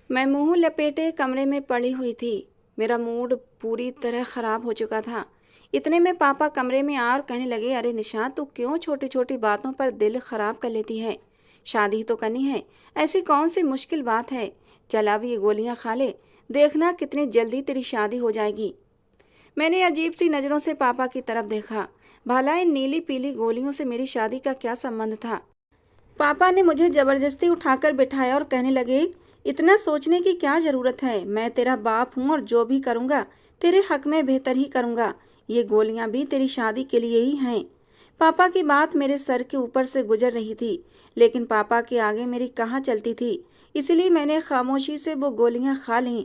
मैं मुंह लपेटे कमरे में पड़ी हुई थी। मेरा मूड पूरी तरह खराब हो चुका था। इतने में पापा कमरे में आ और कहने लगे, अरे निशा, तू क्यों छोटी छोटी बातों पर दिल खराब कर लेती है? शादी तो करनी है, ऐसी कौन सी मुश्किल बात है? चल अब ये गोलियां खा ले, देखना कितनी जल्दी तेरी शादी हो जाएगी। मैंने अजीब सी नज़रों से पापा की तरफ देखा। भला इन नीली पीली गोलियों से मेरी शादी का क्या संबंध था? पापा ने मुझे जबरदस्ती उठाकर बिठाया और कहने लगे, इतना सोचने की क्या जरूरत है? मैं तेरा बाप हूँ और जो भी करूँगा तेरे हक में बेहतर ही करूँगा। ये गोलियाँ भी तेरी शादी के लिए ही हैं। पापा की बात मेरे सर के ऊपर से गुजर रही थी, लेकिन पापा के आगे मेरी कहाँ चलती थी, इसलिए मैंने खामोशी से वो गोलियाँ खा लीं।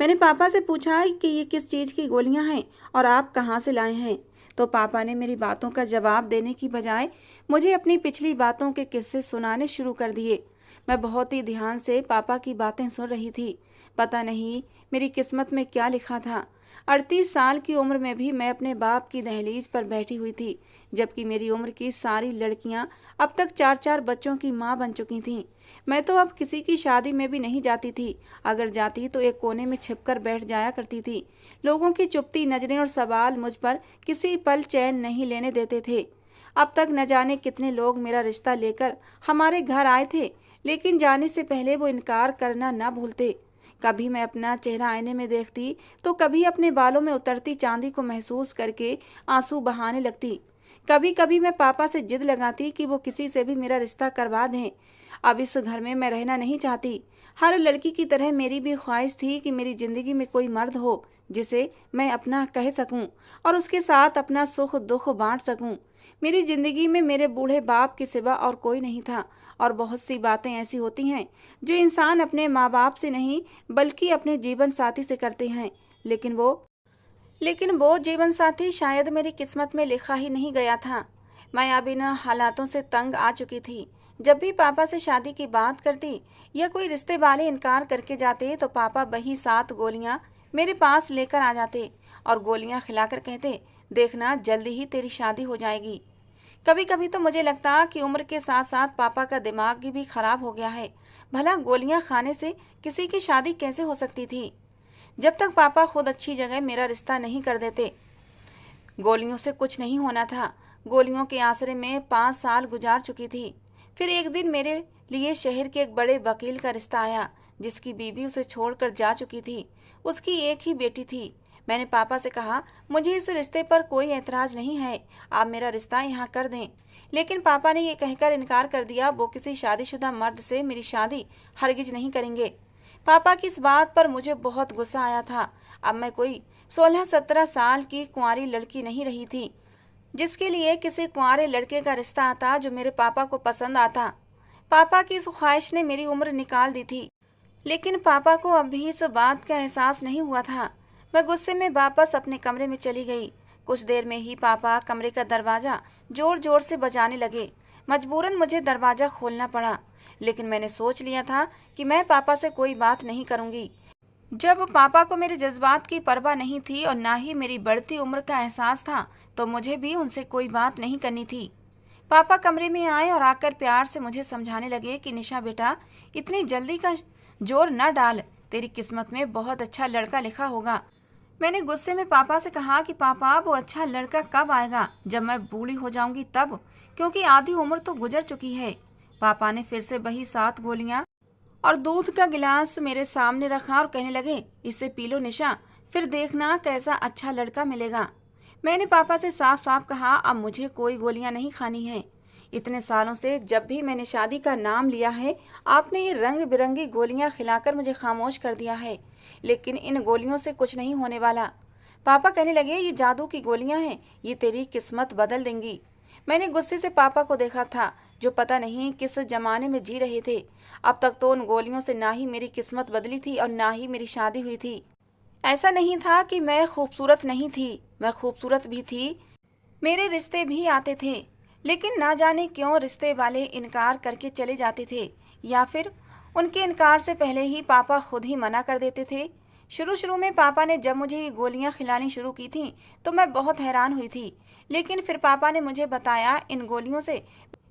मैंने पापा से पूछा कि ये किस चीज़ की गोलियां हैं और आप कहाँ से लाए हैं? तो पापा ने मेरी बातों का जवाब देने की बजाय मुझे अपनी पिछली बातों के किस्से सुनाने शुरू कर दिए। मैं बहुत ही ध्यान से पापा की बातें सुन रही थी। पता नहीं मेरी किस्मत में क्या लिखा था। 38 साल की उम्र में भी मैं अपने बाप की दहलीज पर बैठी हुई थी, जबकि मेरी उम्र की सारी लड़कियां अब तक 4-4 बच्चों की माँ बन चुकी थीं। मैं तो अब किसी की शादी में भी नहीं जाती थी। अगर जाती तो एक कोने में छिपकर बैठ जाया करती थी। लोगों की चुपती नजरें और सवाल मुझ पर किसी पल चैन नहीं लेने देते थे। अब तक न जाने कितने लोग मेरा रिश्ता लेकर हमारे घर आए थे, लेकिन जाने से पहले वो इनकार करना न भूलते। कभी मैं अपना चेहरा आईने में देखती तो कभी अपने बालों में उतरती चांदी को महसूस करके आंसू बहाने लगती। कभी कभी मैं पापा से जिद लगाती कि वो किसी से भी मेरा रिश्ता करवा दें। अब इस घर में मैं रहना नहीं चाहती। हर लड़की की तरह मेरी भी ख्वाहिश थी कि मेरी जिंदगी में कोई मर्द हो जिसे मैं अपना कह सकूं और उसके साथ अपना सुख दुख बांट सकूं। मेरी जिंदगी में मेरे बूढ़े बाप के सिवा और कोई नहीं था। और बहुत सी बातें ऐसी होती हैं जो इंसान अपने माँ बाप से नहीं बल्कि अपने जीवन साथी से करते हैं, लेकिन वो जीवन साथी शायद मेरी किस्मत में लिखा ही नहीं गया था। मैं अब इन हालातों से तंग आ चुकी थी। जब भी पापा से शादी की बात करती या कोई रिश्ते वाले इनकार करके जाते तो पापा वही 7 गोलियां मेरे पास लेकर आ जाते और गोलियां खिलाकर कहते, देखना जल्दी ही तेरी शादी हो जाएगी। कभी कभी तो मुझे लगता कि उम्र के साथ साथ पापा का दिमाग भी खराब हो गया है। भला गोलियां खाने से किसी की शादी कैसे हो सकती थी, जब तक पापा खुद अच्छी जगह मेरा रिश्ता नहीं कर देते। गोलियों से कुछ नहीं होना था। गोलियों के आसरे में 5 साल गुजार चुकी थी। फिर एक दिन मेरे लिए शहर के एक बड़े वकील का रिश्ता आया, जिसकी बीवी उसे छोड़कर जा चुकी थी। उसकी एक ही बेटी थी। मैंने पापा से कहा, मुझे इस रिश्ते पर कोई ऐतराज नहीं है, आप मेरा रिश्ता यहाँ कर दें। लेकिन पापा ने ये कहकर इनकार कर दिया, वो किसी शादीशुदा मर्द से मेरी शादी हरगिज नहीं करेंगे। पापा की इस बात पर मुझे बहुत गुस्सा आया था। अब मैं कोई 16-17 साल की कुंवारी लड़की नहीं रही थी जिसके लिए किसी कुंवारे लड़के का रिश्ता आता जो मेरे पापा को पसंद आता। पापा की इस ख्वाहिश ने मेरी उम्र निकाल दी थी, लेकिन पापा को अब भी इस बात का एहसास नहीं हुआ था। मैं गुस्से में वापस अपने कमरे में चली गई। कुछ देर में ही पापा कमरे का दरवाजा जोर जोर से बजाने लगे। मजबूरन मुझे दरवाजा खोलना पड़ा, लेकिन मैंने सोच लिया था कि मैं पापा से कोई बात नहीं करूंगी। जब पापा को मेरे जज्बात की परवाह नहीं थी और ना ही मेरी बढ़ती उम्र का एहसास था, तो मुझे भी उनसे कोई बात नहीं करनी थी। पापा कमरे में आए और आकर प्यार से मुझे समझाने लगे कि निशा बेटा, इतनी जल्दी का जोर न डाल, तेरी किस्मत में बहुत अच्छा लड़का लिखा होगा। मैंने गुस्से में पापा से कहा कि पापा, वो अच्छा लड़का कब आएगा? जब मैं बूढ़ी हो जाऊंगी तब, क्योंकि आधी उम्र तो गुजर चुकी है। पापा ने फिर से वही 7 गोलियां और दूध का गिलास मेरे सामने रखा और कहने लगे, इसे पी लो निशा, फिर देखना कैसा अच्छा लड़का मिलेगा। मैंने पापा से साफ साफ कहा, अब मुझे कोई गोलियां नहीं खानी है। इतने सालों से जब भी मैंने शादी का नाम लिया है, आपने ये रंग बिरंगी गोलियां खिलाकर मुझे खामोश कर दिया है, लेकिन इन गोलियों से कुछ नहीं होने वाला। पापा कहने लगे, ये जादू की गोलियां हैं, ये तेरी किस्मत बदल देंगी। मैंने गुस्से से पापा को देखा था, जो पता नहीं किस जमाने में जी रहे थे। अब तक तो उन गोलियों से ना ही मेरी किस्मत बदली थी और ना ही मेरी शादी हुई थी। ऐसा नहीं था कि मैं खूबसूरत नहीं थी, मैं खूबसूरत भी थी, मेरे रिश्ते भी आते थे, लेकिन ना जाने क्यों रिश्ते वाले इनकार करके चले जाते थे, या फिर उनके इनकार से पहले ही पापा खुद ही मना कर देते थे। शुरू शुरू में पापा ने जब मुझे ये गोलियां खिलानी शुरू की थी तो मैं बहुत हैरान हुई थी, लेकिन फिर पापा ने मुझे बताया इन गोलियों से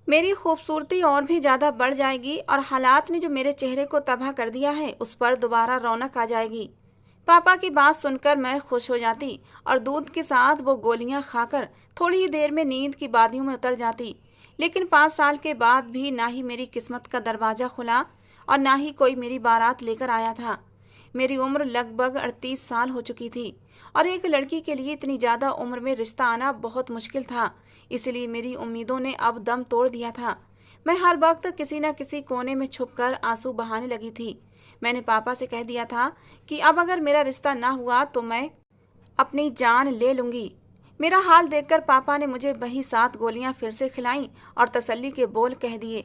मेरी खूबसूरती और भी ज्यादा बढ़ जाएगी और हालात ने जो मेरे चेहरे को तबाह कर दिया है उस पर दोबारा रौनक आ जाएगी। पापा की बात सुनकर मैं खुश हो जाती और दूध के साथ वो गोलियां खाकर थोड़ी ही देर में नींद की वादियों में उतर जाती। लेकिन 5 साल के बाद भी ना ही मेरी किस्मत का दरवाजा खुला और ना ही कोई मेरी बारात लेकर आया था। मेरी उम्र लगभग 38 साल हो चुकी थी और एक लड़की के लिए इतनी ज्यादा उम्र में रिश्ता आना बहुत मुश्किल था। इसलिए मेरी उम्मीदों ने अब दम तोड़ दिया था। मैं हर वक्त किसी न किसी कोने में छुपकर आंसू बहाने लगी थी। मैंने पापा से कह दिया था कि अब अगर मेरा रिश्ता ना हुआ तो मैं अपनी जान ले लूंगी। मेरा हाल देखकर पापा ने मुझे वही 7 गोलियां फिर से खिलाईं और तसल्ली के बोल कह दिए।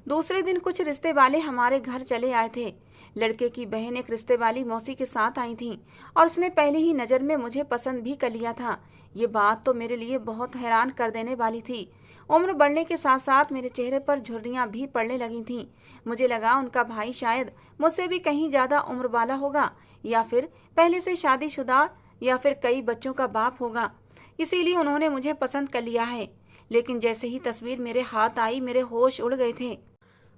दूसरे दिन कुछ रिश्ते वाले हमारे घर चले आए थे। लड़के की बहन एक रिश्ते वाली मौसी के साथ आई थी और उसने पहली ही नज़र में मुझे पसंद भी कर लिया था। ये बात तो मेरे लिए बहुत हैरान कर देने वाली थी। उम्र बढ़ने के साथ साथ मेरे चेहरे पर झुर्रियां भी पड़ने लगी थीं। मुझे लगा उनका भाई शायद मुझसे भी कहीं ज़्यादा उम्र वाला होगा या फिर पहले से शादीशुदा या फिर कई बच्चों का बाप होगा, इसीलिए उन्होंने मुझे पसंद कर लिया है। लेकिन जैसे ही तस्वीर मेरे हाथ आई मेरे होश उड़ गए थे।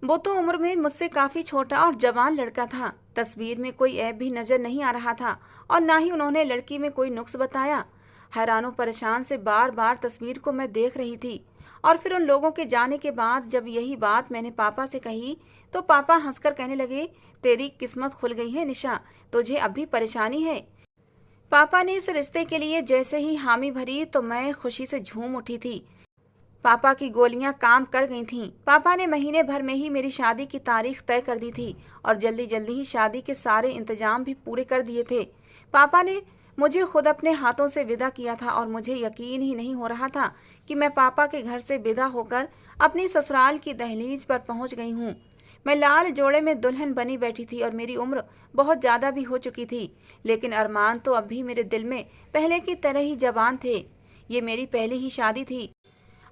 वो तो उम्र में मुझसे काफी छोटा और जवान लड़का था। तस्वीर में कोई ऐब भी नजर नहीं आ रहा था और ना ही उन्होंने लड़की में कोई नुक्स बताया। हैरानों परेशान से बार बार तस्वीर को मैं देख रही थी और फिर उन लोगों के जाने के बाद जब यही बात मैंने पापा से कही तो पापा हंसकर कहने लगे, तेरी किस्मत खुल गई है निशा, तुझे अब भी परेशानी है। पापा ने इस रिश्ते के लिए जैसे ही हामी भरी तो मैं खुशी से झूम उठी थी। पापा की गोलियां काम कर गई थीं। पापा ने महीने भर में ही मेरी शादी की तारीख तय कर दी थी और जल्दी जल्दी ही शादी के सारे इंतजाम भी पूरे कर दिए थे। पापा ने मुझे खुद अपने हाथों से विदा किया था और मुझे यकीन ही नहीं हो रहा था कि मैं पापा के घर से विदा होकर अपनी ससुराल की दहलीज पर पहुंच गई हूँ। मैं लाल जोड़े में दुल्हन बनी बैठी थी और मेरी उम्र बहुत ज़्यादा भी हो चुकी थी, लेकिन अरमान तो अब भी मेरे दिल में पहले की तरह ही जवान थे। ये मेरी पहली ही शादी थी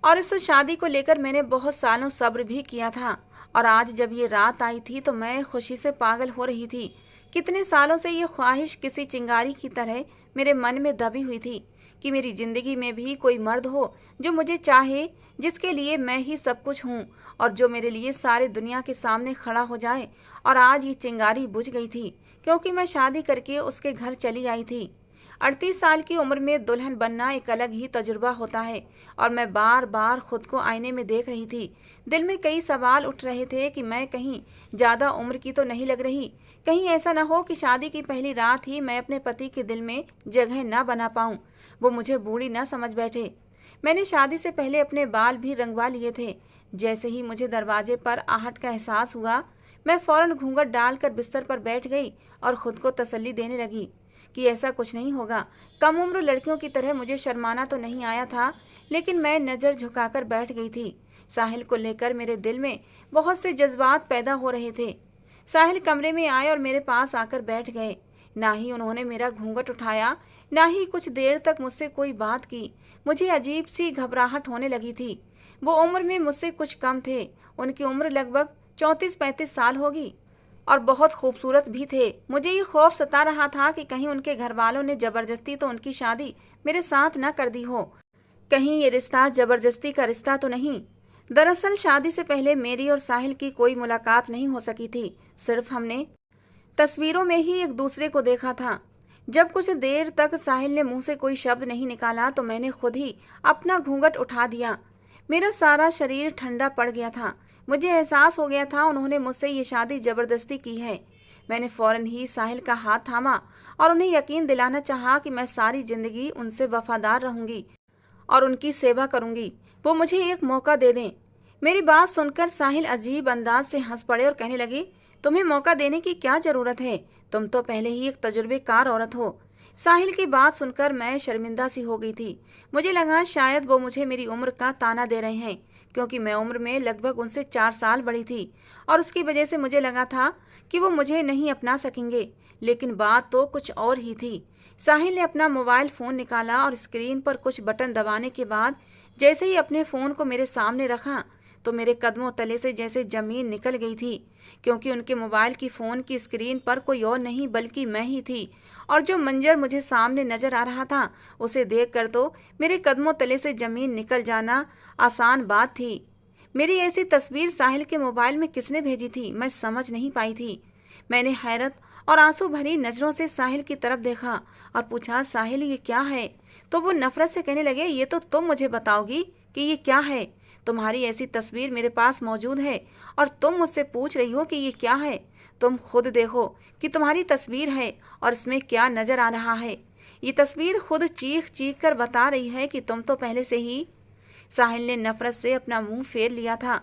और इस शादी को लेकर मैंने बहुत सालों सब्र भी किया था और आज जब ये रात आई थी तो मैं खुशी से पागल हो रही थी। कितने सालों से ये ख्वाहिश किसी चिंगारी की तरह मेरे मन में दबी हुई थी कि मेरी जिंदगी में भी कोई मर्द हो जो मुझे चाहे, जिसके लिए मैं ही सब कुछ हूँ और जो मेरे लिए सारी दुनिया के सामने खड़ा हो जाए। और आज ये चिंगारी बुझ गई थी क्योंकि मैं शादी करके उसके घर चली आई थी। 38 साल की उम्र में दुल्हन बनना एक अलग ही तजुर्बा होता है और मैं बार बार खुद को आईने में देख रही थी। दिल में कई सवाल उठ रहे थे कि मैं कहीं ज़्यादा उम्र की तो नहीं लग रही। कहीं ऐसा ना हो कि शादी की पहली रात ही मैं अपने पति के दिल में जगह ना बना पाऊँ, वो मुझे बूढ़ी ना समझ बैठे। मैंने शादी से पहले अपने बाल भी रंगवा लिए थे। जैसे ही मुझे दरवाजे पर आहट का एहसास हुआ मैं फौरन घूंघट डालकर बिस्तर पर बैठ गई और खुद को तसल्ली देने लगी कि ऐसा कुछ नहीं होगा। कम उम्र लड़कियों की तरह मुझे शर्माना तो नहीं आया था, लेकिन मैं नज़र झुकाकर बैठ गई थी। साहिल को लेकर मेरे दिल में बहुत से जज्बात पैदा हो रहे थे। साहिल कमरे में आए और मेरे पास आकर बैठ गए। ना ही उन्होंने मेरा घूंघट उठाया, ना ही कुछ देर तक मुझसे कोई बात की। मुझे अजीब सी घबराहट होने लगी थी। वो उम्र में मुझसे कुछ कम थे। उनकी उम्र लगभग 34-35 साल होगी और बहुत खूबसूरत भी थे। मुझे ये खौफ सता रहा था कि कहीं उनके घर वालों ने जबरदस्ती तो उनकी शादी मेरे साथ न कर दी हो। कहीं ये रिश्ता जबरदस्ती का रिश्ता तो नहीं। दरअसल शादी से पहले मेरी और साहिल की कोई मुलाकात नहीं हो सकी थी। सिर्फ हमने तस्वीरों में ही एक दूसरे को देखा था। जब कुछ देर तक साहिल ने मुंह से कोई शब्द नहीं निकाला तो मैंने खुद ही अपना घूंघट उठा दिया। मेरा सारा शरीर ठंडा पड़ गया था। मुझे एहसास हो गया था उन्होंने मुझसे ये शादी जबरदस्ती की है। मैंने फौरन ही साहिल का हाथ थामा और उन्हें यकीन दिलाना चाहा कि मैं सारी जिंदगी उनसे वफादार रहूंगी और उनकी सेवा करूंगी। वो मुझे एक मौका दे दें। मेरी बात सुनकर साहिल अजीब अंदाज से हंस पड़े और कहने लगे, तुम्हें मौका देने की क्या जरूरत है, तुम तो पहले ही एक तजुर्बेकार औरत हो। साहिल की बात सुनकर मैं शर्मिंदा सी हो गई थी। मुझे लगा शायद वो मुझे मेरी उम्र का ताना दे रहे हैं, क्योंकि मैं उम्र में लगभग उनसे 4 साल बड़ी थी और उसकी वजह से मुझे लगा था कि वो मुझे नहीं अपना सकेंगे। लेकिन बात तो कुछ और ही थी। साहिल ने अपना मोबाइल फ़ोन निकाला और स्क्रीन पर कुछ बटन दबाने के बाद जैसे ही अपने फ़ोन को मेरे सामने रखा तो मेरे कदमों तले से जैसे ज़मीन निकल गई थी, क्योंकि उनके मोबाइल की फ़ोन की स्क्रीन पर कोई और नहीं बल्कि मैं ही थी। और जो मंजर मुझे सामने नज़र आ रहा था उसे देखकर तो मेरे कदमों तले से ज़मीन निकल जाना आसान बात थी। मेरी ऐसी तस्वीर साहिल के मोबाइल में किसने भेजी थी, मैं समझ नहीं पाई थी। मैंने हैरत और आंसू भरी नजरों से साहिल की तरफ देखा और पूछा, साहिल ये क्या है? तो वो नफरत से कहने लगे, ये तो तुम मुझे बताओगी कि ये क्या है। तुम्हारी ऐसी तस्वीर मेरे पास मौजूद है और तुम मुझसे पूछ रही हो कि ये क्या है। तुम खुद देखो कि तुम्हारी तस्वीर है और इसमें क्या नजर आ रहा है। ये तस्वीर खुद चीख चीख कर बता रही है कि तुम तो पहले से ही। साहिल ने नफरत से अपना मुंह फेर लिया था।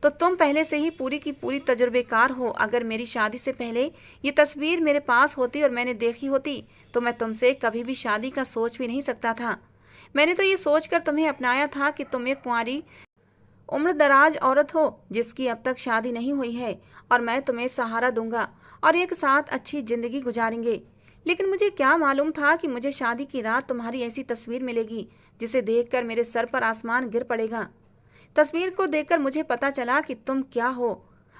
तो तुम पहले से ही पूरी की पूरी तजुर्बेकार हो। अगर मेरी शादी से पहले ये तस्वीर मेरे पास होती और मैंने देखी होती तो मैं तुमसे कभी भी शादी का सोच भी नहीं सकता था। मैंने तो ये सोचकर तुम्हें अपनाया था कि तुम एक कुंवारी उम्र दराज औरत हो जिसकी अब तक शादी नहीं हुई है और मैं तुम्हें सहारा दूंगा और एक साथ अच्छी जिंदगी गुजारेंगे। लेकिन मुझे क्या मालूम था कि मुझे शादी की रात तुम्हारी ऐसी तस्वीर मिलेगी जिसे देखकर मेरे सर पर आसमान गिर पड़ेगा। तस्वीर को देखकर मुझे पता चला कि तुम क्या हो।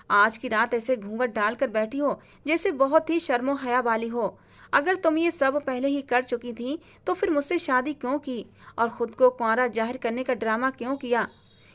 आज की रात ऐसे घूंघट डालकर बैठी हो जैसे बहुत ही शर्मो हया वाली हो। अगर तुम ये सब पहले ही कर चुकी थी तो फिर मुझसे शादी क्यों की और खुद को कुंवारा जाहिर करने का ड्रामा क्यों किया।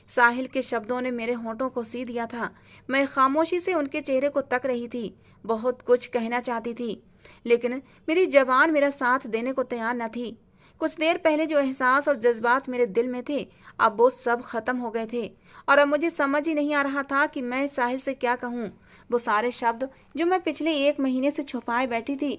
साहिल के शब्दों ने मेरे होंठों को सी दिया था। मैं खामोशी से उनके चेहरे को तक रही थी। बहुत कुछ कहना चाहती थी लेकिन मेरी जबान मेरा साथ देने को तैयार न थी। कुछ देर पहले जो एहसास और जज्बात मेरे दिल में थे अब वो सब खत्म हो गए थे और अब मुझे समझ ही नहीं आ रहा था कि मैं साहिल से क्या कहूँ। वो सारे शब्द जो मैं पिछले 1 महीने से छुपाए बैठी थी,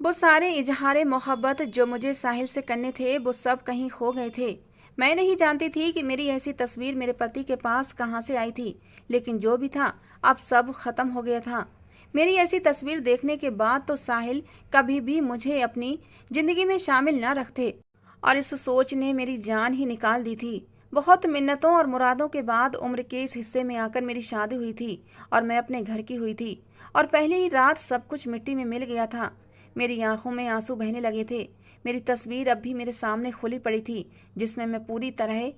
वो सारे इजहारे मोहब्बत जो मुझे साहिल से करने थे, वो सब कहीं खो गए थे। मैं नहीं जानती थी कि मेरी ऐसी तस्वीर मेरे पति के पास कहाँ से आई थी, लेकिन जो भी था अब सब खत्म हो गया था। मेरी ऐसी तस्वीर देखने के बाद तो साहिल कभी भी मुझे अपनी जिंदगी में शामिल न रखते और इस सोच ने मेरी जान ही निकाल दी थी। बहुत मिन्नतों और मुरादों के बाद उम्र के इस हिस्से में आकर मेरी शादी हुई थी और मैं अपने घर की हुई थी और पहले ही रात सब कुछ मिट्टी में मिल गया था। मेरी आंखों में आंसू बहने लगे थे। मेरी तस्वीर अब भी मेरे सामने खुली पड़ी थी जिसमें मैं पूरी तरह।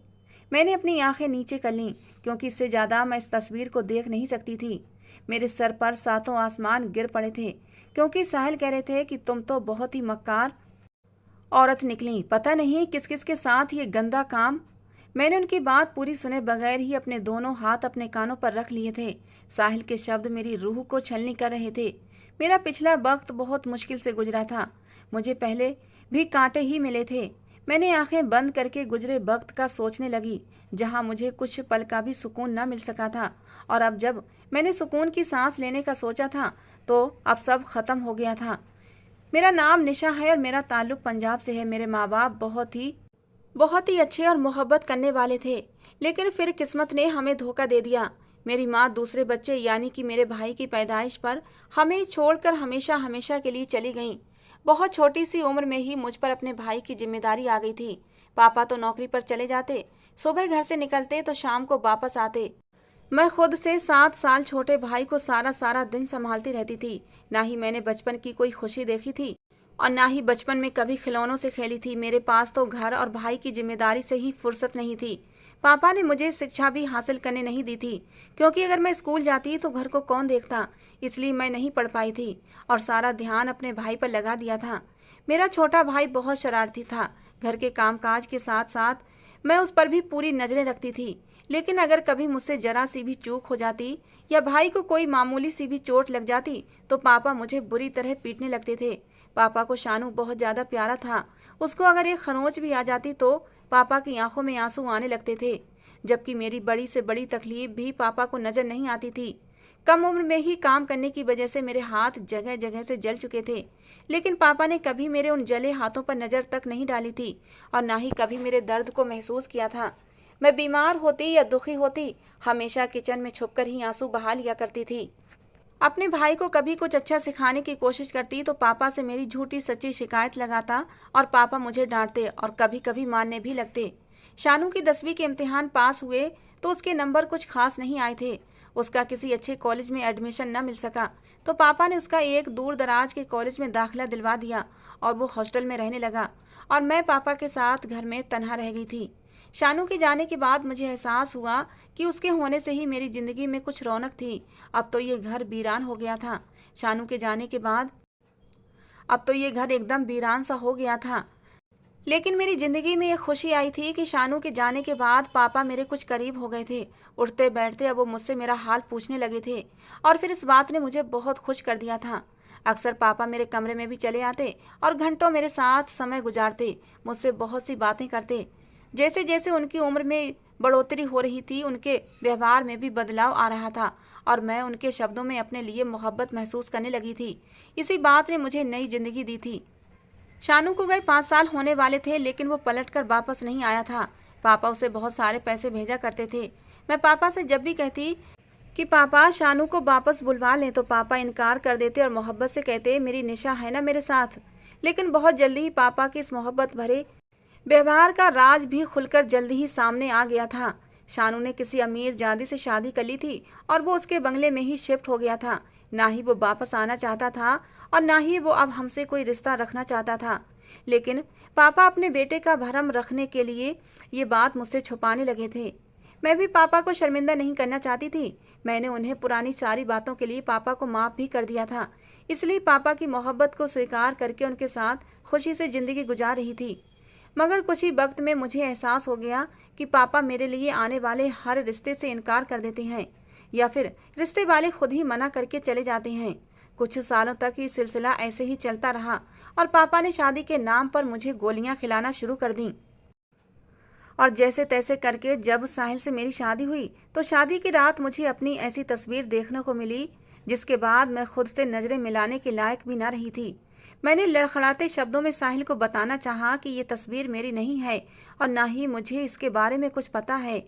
मैंने अपनी आंखें नीचे कर लीं क्योंकि इससे ज्यादा मैं इस तस्वीर को देख नहीं सकती थी। मेरे सर पर सातों आसमान गिर पड़े थे क्योंकि साहिल कह रहे थे कि तुम तो बहुत ही मक्कार औरत निकली, पता नहीं किस किस के साथ ये गंदा काम। मैंने उनकी बात पूरी सुने बगैर ही अपने दोनों हाथ अपने कानों पर रख लिए थे। साहिल के शब्द मेरी रूह को छलनी कर रहे थे। मेरा पिछला वक्त बहुत मुश्किल से गुजरा था। मुझे पहले भी कांटे ही मिले थे। मैंने आंखें बंद करके गुजरे वक्त का सोचने लगी जहां मुझे कुछ पल का भी सुकून न मिल सका था। और अब जब मैंने सुकून की सांस लेने का सोचा था तो अब सब खत्म हो गया था। मेरा नाम निशा है और मेरा ताल्लुक पंजाब से है। मेरे माँ बाप बहुत ही अच्छे और मोहब्बत करने वाले थे, लेकिन फिर किस्मत ने हमें धोखा दे दिया। मेरी माँ दूसरे बच्चे यानी कि मेरे भाई की पैदाइश पर हमें छोड़कर हमेशा हमेशा के लिए चली गईं। बहुत छोटी सी उम्र में ही मुझ पर अपने भाई की जिम्मेदारी आ गई थी। पापा तो नौकरी पर चले जाते, सुबह घर से निकलते तो शाम को वापस आते। मैं खुद से 7 साल छोटे भाई को सारा सारा दिन संभालती रहती थी। ना ही मैंने बचपन की कोई खुशी देखी थी और ना ही बचपन में कभी खिलौनों से खेली थी। मेरे पास तो घर और भाई की जिम्मेदारी से ही फुर्सत नहीं थी। पापा ने मुझे शिक्षा भी हासिल करने नहीं दी थी क्योंकि अगर मैं स्कूल जाती तो घर को कौन देखता, इसलिए मैं नहीं पढ़ पाई थी और सारा ध्यान अपने भाई पर लगा दिया था। मेरा छोटा भाई बहुत शरारती था। घर के कामकाज के साथ साथ मैं उस पर भी पूरी नजरें रखती थी, लेकिन अगर कभी मुझसे जरा सी भी चूक हो जाती या भाई को कोई मामूली सी भी चोट लग जाती तो पापा मुझे बुरी तरह पीटने लगते थे। पापा को शानू बहुत ज्यादा प्यारा था। उसको अगर एक खरोंच भी आ जाती तो पापा की आंखों में आंसू आने लगते थे, जबकि मेरी बड़ी से बड़ी तकलीफ भी पापा को नजर नहीं आती थी। कम उम्र में ही काम करने की वजह से मेरे हाथ जगह जगह से जल चुके थे, लेकिन पापा ने कभी मेरे उन जले हाथों पर नजर तक नहीं डाली थी और ना ही कभी मेरे दर्द को महसूस किया था। मैं बीमार होती या दुखी होती हमेशा किचन में छुपकर ही आंसू बहा लिया करती थी। अपने भाई को कभी कुछ अच्छा सिखाने की कोशिश करती तो पापा से मेरी झूठी सच्ची शिकायत लगाता और पापा मुझे डांटते और कभी कभी मारने भी लगते। शानू की 10वीं के इम्तिहान पास हुए तो उसके नंबर कुछ खास नहीं आए थे। उसका किसी अच्छे कॉलेज में एडमिशन न मिल सका तो पापा ने उसका एक दूर दराज के कॉलेज में दाखिला दिलवा दिया और वो हॉस्टल में रहने लगा और मैं पापा के साथ घर में तन्हा रह गई थी। शानू के जाने के बाद मुझे एहसास हुआ कि उसके होने से ही मेरी जिंदगी में कुछ रौनक थी। अब तो ये घर वीरान हो गया था। शानू के जाने के बाद अब तो ये घर एकदम वीरान सा हो गया था। लेकिन मेरी जिंदगी में ये खुशी आई थी कि शानू के जाने के बाद पापा मेरे कुछ करीब हो गए थे। उठते बैठते अब वो मुझसे मेरा हाल पूछने लगे थे और फिर इस बात ने मुझे बहुत खुश कर दिया था। अक्सर पापा मेरे कमरे में भी चले आते और घंटों मेरे साथ समय गुजारते, मुझसे बहुत सी बातें करते। जैसे जैसे उनकी उम्र में बढ़ोतरी हो रही थी, उनके व्यवहार में भी बदलाव आ रहा था और मैं उनके शब्दों में अपने लिए मोहब्बत महसूस करने लगी थी। इसी बात ने मुझे नई जिंदगी दी थी। शानू को गए 5 साल होने वाले थे, लेकिन वो पलटकर वापस नहीं आया था। पापा उसे बहुत सारे पैसे भेजा करते थे। मैं पापा से जब भी कहती कि पापा शानू को वापस बुलवा लें, तो पापा इनकार कर देते और मोहब्बत से कहते मेरी निशा है ना मेरे साथ। लेकिन बहुत जल्दी ही पापा की इस मोहब्बत भरे व्यवहार का राज भी खुलकर जल्दी ही सामने आ गया था। शानू ने किसी अमीर जादी से शादी कर ली थी और वो उसके बंगले में ही शिफ्ट हो गया था। ना ही वो वापस आना चाहता था और ना ही वो अब हमसे कोई रिश्ता रखना चाहता था। लेकिन पापा अपने बेटे का भरम रखने के लिए ये बात मुझसे छुपाने लगे थे। मैं भी पापा को शर्मिंदा नहीं करना चाहती थी। मैंने उन्हें पुरानी सारी बातों के लिए पापा को माफ भी कर दिया था। इसलिए पापा की मोहब्बत को स्वीकार करके उनके साथ खुशी से जिंदगी गुजार रही थी। मगर कुछ ही वक्त में मुझे एहसास हो गया कि पापा मेरे लिए आने वाले हर रिश्ते से इनकार कर देते हैं या फिर रिश्ते वाले खुद ही मना करके चले जाते हैं। कुछ सालों तक ये सिलसिला ऐसे ही चलता रहा और पापा ने शादी के नाम पर मुझे गोलियां खिलाना शुरू कर दी। और जैसे तैसे करके जब साहिल से मेरी शादी हुई तो शादी की रात मुझे अपनी ऐसी तस्वीर देखने को मिली जिसके बाद मैं खुद से नजरें मिलाने के लायक भी ना रही थी। मैंने लड़खड़ाते शब्दों में साहिल को बताना चाहा कि ये तस्वीर मेरी नहीं है और ना ही मुझे इसके बारे में कुछ पता है।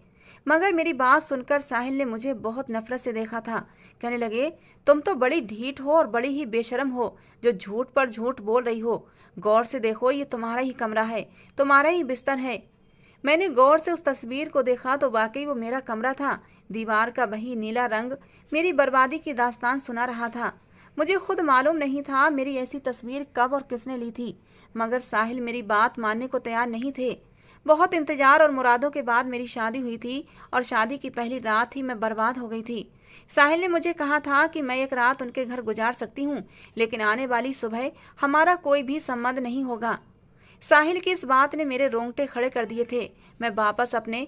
मगर मेरी बात सुनकर साहिल ने मुझे बहुत नफरत से देखा था। कहने लगे, तुम तो बड़ी ढीठ हो और बड़ी ही बेशरम हो जो झूठ पर झूठ बोल रही हो। गौर से देखो, ये तुम्हारा ही कमरा है, तुम्हारा ही बिस्तर है। मैंने गौर से उस तस्वीर को देखा तो वाकई वो मेरा कमरा था। दीवार का वही नीला रंग मेरी बर्बादी की दास्तान सुना रहा था। मुझे खुद मालूम नहीं था मेरी ऐसी तस्वीर कब और किसने ली थी, मगर साहिल मेरी बात मानने को तैयार नहीं थे। बहुत इंतजार और मुरादों के बाद मेरी शादी हुई थी और शादी की पहली रात ही मैं बर्बाद हो गई थी। साहिल ने मुझे कहा था कि मैं एक रात उनके घर गुजार सकती हूँ, लेकिन आने वाली सुबह हमारा कोई भी संबंध नहीं होगा। साहिल की इस बात ने मेरे रोंगटे खड़े कर दिए थे। मैं वापस अपने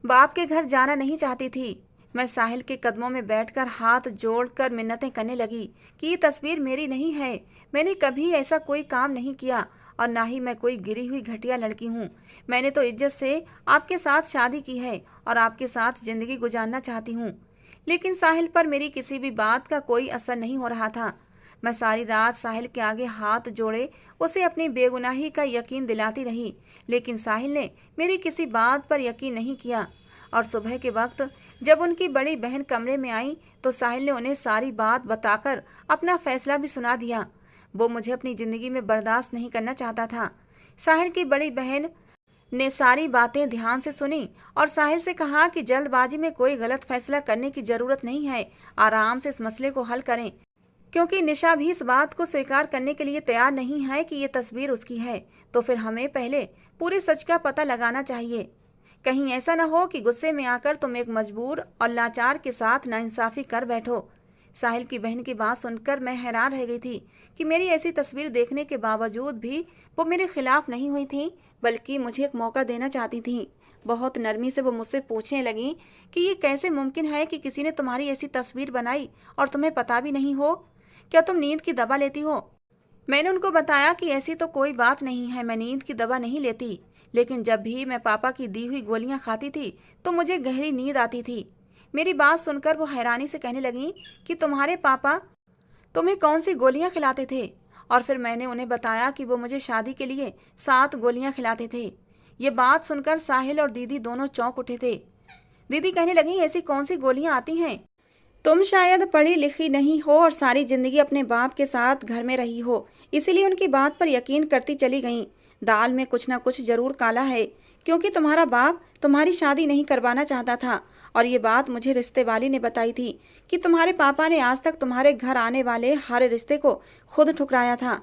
बाप के घर जाना नहीं चाहती थी। मैं साहिल के कदमों में बैठकर हाथ जोड़कर मिन्नतें करने लगी कि ये तस्वीर मेरी नहीं है। मैंने कभी ऐसा कोई काम नहीं किया और ना ही मैं कोई गिरी हुई घटिया लड़की हूँ। मैंने तो इज्जत से आपके साथ शादी की है और आपके साथ जिंदगी गुजारना चाहती हूँ। लेकिन साहिल पर मेरी किसी भी बात का कोई असर नहीं हो रहा था। मैं सारी रात साहिल के आगे हाथ जोड़े उसे अपनी बेगुनाही का यकीन दिलाती रही, लेकिन साहिल ने मेरी किसी बात पर यकीन नहीं किया। और सुबह के वक्त जब उनकी बड़ी बहन कमरे में आई तो साहिल ने उन्हें सारी बात बताकर अपना फैसला भी सुना दिया। वो मुझे अपनी जिंदगी में बर्दाश्त नहीं करना चाहता था। साहिल की बड़ी बहन ने सारी बातें ध्यान से सुनी और साहिल से कहा कि जल्दबाजी में कोई गलत फैसला करने की जरूरत नहीं है, आराम से इस मसले को हल करें, क्योंकि निशा भी इस बात को स्वीकार करने के लिए तैयार नहीं है कि ये तस्वीर उसकी है। तो फिर हमें पहले पूरे सच का पता लगाना चाहिए। कहीं ऐसा न हो कि गुस्से में आकर तुम एक मजबूर और लाचार के साथ नाइंसाफी कर बैठो। साहिल की बहन की बात सुनकर मैं हैरान रह गई थी कि मेरी ऐसी तस्वीर देखने के बावजूद भी वो मेरे खिलाफ नहीं हुई थी, बल्कि मुझे एक मौका देना चाहती थी। बहुत नरमी से वो मुझसे पूछने लगी कि ये कैसे मुमकिन है कि किसी ने तुम्हारी ऐसी तस्वीर बनाई और तुम्हें पता भी नहीं हो? क्या तुम नींद की दवा लेती हो? मैंने उनको बताया कि ऐसी तो कोई बात नहीं है, मैं नींद की दवा नहीं लेती। लेकिन जब भी मैं पापा की दी हुई गोलियां खाती थी तो मुझे गहरी नींद आती थी। मेरी बात सुनकर वो हैरानी से कहने लगी कि तुम्हारे पापा तुम्हें कौन सी गोलियां खिलाते थे? और फिर मैंने उन्हें बताया कि वो मुझे शादी के लिए 7 गोलियां खिलाते थे। ये बात सुनकर साहिल और दीदी दोनों चौंक उठे थे। दीदी कहने लगी, ऐसी कौन सी गोलियां आती हैं? तुम शायद पढ़ी लिखी नहीं हो और सारी जिंदगी अपने बाप के साथ घर में रही हो, इसीलिए उनकी बात पर यकीन करती चली गई। दाल में कुछ ना कुछ जरूर काला है, क्योंकि तुम्हारा बाप तुम्हारी शादी नहीं करवाना चाहता था। और ये बात मुझे रिश्ते वाली ने बताई थी कि तुम्हारे पापा ने आज तक तुम्हारे घर आने वाले हर रिश्ते को खुद ठुकराया था।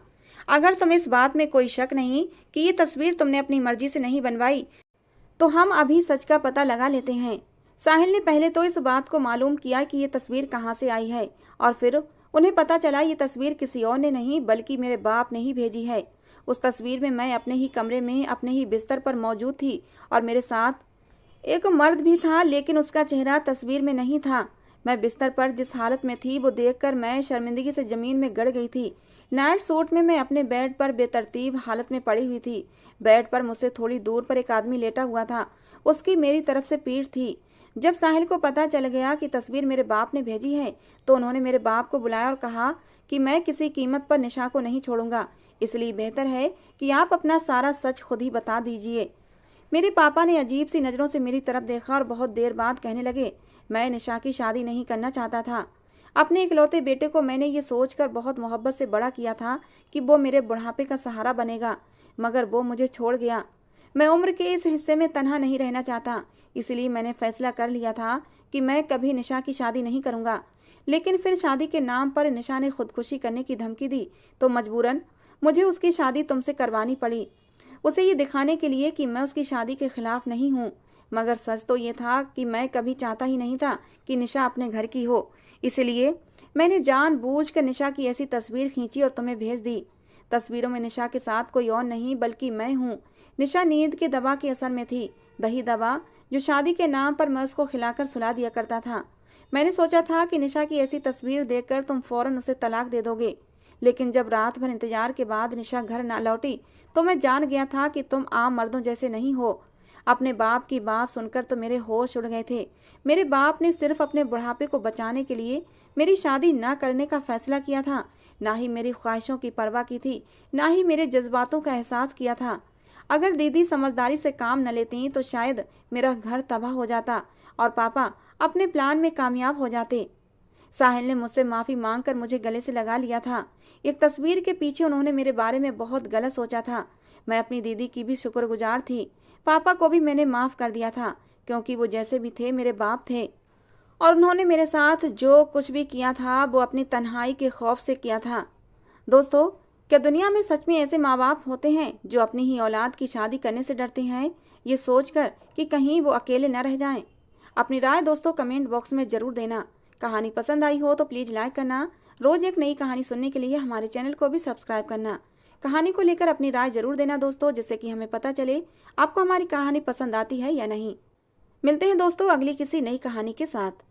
अगर तुम्हें इस बात में कोई शक नहीं कि ये तस्वीर तुमने अपनी मर्जी से नहीं बनवाई, तो हम अभी सच का पता लगा लेते हैं। साहिल ने पहले तो इस बात को मालूम किया कि ये तस्वीर कहाँ से आई है, और फिर उन्हें पता चला ये तस्वीर किसी और ने नहीं बल्कि मेरे बाप ने ही भेजी है। उस तस्वीर में मैं अपने ही कमरे में अपने ही बिस्तर पर मौजूद थी और मेरे साथ एक मर्द भी था, लेकिन उसका चेहरा तस्वीर में नहीं था। मैं बिस्तर पर जिस हालत में थी वो देखकर मैं शर्मिंदगी से जमीन में गड़ गई थी। नाइट सूट में मैं अपने बेड पर बेतरतीब हालत में पड़ी हुई थी। बेड पर मुझसे थोड़ी दूर पर एक आदमी लेटा हुआ था। उसकी मेरी तरफ से पीठ थी। जब साहिल को पता चल गया कि तस्वीर मेरे बाप ने भेजी है तो उन्होंने मेरे बाप को बुलाया और कहा कि मैं किसी कीमत पर निशा को नहीं छोड़ूंगा, इसलिए बेहतर है कि आप अपना सारा सच खुद ही बता दीजिए। मेरे पापा ने अजीब सी नज़रों से मेरी तरफ देखा और बहुत देर बाद कहने लगे, मैं निशा की शादी नहीं करना चाहता था। अपने इकलौते बेटे को मैंने ये सोचकर बहुत मोहब्बत से बड़ा किया था कि वो मेरे बुढ़ापे का सहारा बनेगा, मगर वो मुझे छोड़ गया। मैं उम्र के इस हिस्से में तन्हा नहीं रहना चाहता, इसलिए मैंने फैसला कर लिया था कि मैं कभी निशा की शादी नहीं करूँगा। लेकिन फिर शादी के नाम पर निशा ने खुदकुशी करने की धमकी दी तो मजबूरन मुझे उसकी शादी तुमसे करवानी पड़ी, उसे ये दिखाने के लिए कि मैं उसकी शादी के खिलाफ नहीं हूँ। मगर सच तो ये था कि मैं कभी चाहता ही नहीं था कि निशा अपने घर की हो, इसलिए मैंने जानबूझकर निशा की ऐसी तस्वीर खींची और तुम्हें भेज दी। तस्वीरों में निशा के साथ कोई और नहीं बल्कि मैं हूँ। निशा नींद के दवा के असर में थी, वही दवा जो शादी के नाम पर मैं उसको खिलाकर सुला दिया करता था। मैंने सोचा था कि निशा की ऐसी तस्वीर देखकर तुम फौरन उसे तलाक दे दोगे, लेकिन जब रात भर इंतजार के बाद निशा घर ना लौटी तो मैं जान गया था कि तुम आम मर्दों जैसे नहीं हो। अपने बाप की बात सुनकर तो मेरे होश उड़ गए थे। मेरे बाप ने सिर्फ अपने बुढ़ापे को बचाने के लिए मेरी शादी ना करने का फैसला किया था। ना ही मेरी ख्वाहिशों की परवाह की थी, ना ही मेरे जज्बातों का एहसास किया था। अगर दीदी समझदारी से काम न लेती तो शायद मेरा घर तबाह हो जाता और पापा अपने प्लान में कामयाब हो जाते। साहिल ने मुझसे माफ़ी मांगकर मुझे गले से लगा लिया था। एक तस्वीर के पीछे उन्होंने मेरे बारे में बहुत गलत सोचा था। मैं अपनी दीदी की भी शुक्रगुजार थी। पापा को भी मैंने माफ़ कर दिया था, क्योंकि वो जैसे भी थे मेरे बाप थे और उन्होंने मेरे साथ जो कुछ भी किया था वो अपनी तन्हाई के खौफ से किया था। दोस्तों, क्या दुनिया में सच में ऐसे माँ बाप होते हैं जो अपनी ही औलाद की शादी करने से डरते हैं, ये सोचकर कि कहीं वो अकेले न रह जाएं? अपनी राय दोस्तों कमेंट बॉक्स में ज़रूर देना। कहानी पसंद आई हो तो प्लीज़ लाइक करना। रोज़ एक नई कहानी सुनने के लिए हमारे चैनल को भी सब्सक्राइब करना। कहानी को लेकर अपनी राय ज़रूर देना दोस्तों, जिससे कि हमें पता चले आपको हमारी कहानी पसंद आती है या नहीं। मिलते हैं दोस्तों अगली किसी नई कहानी के साथ।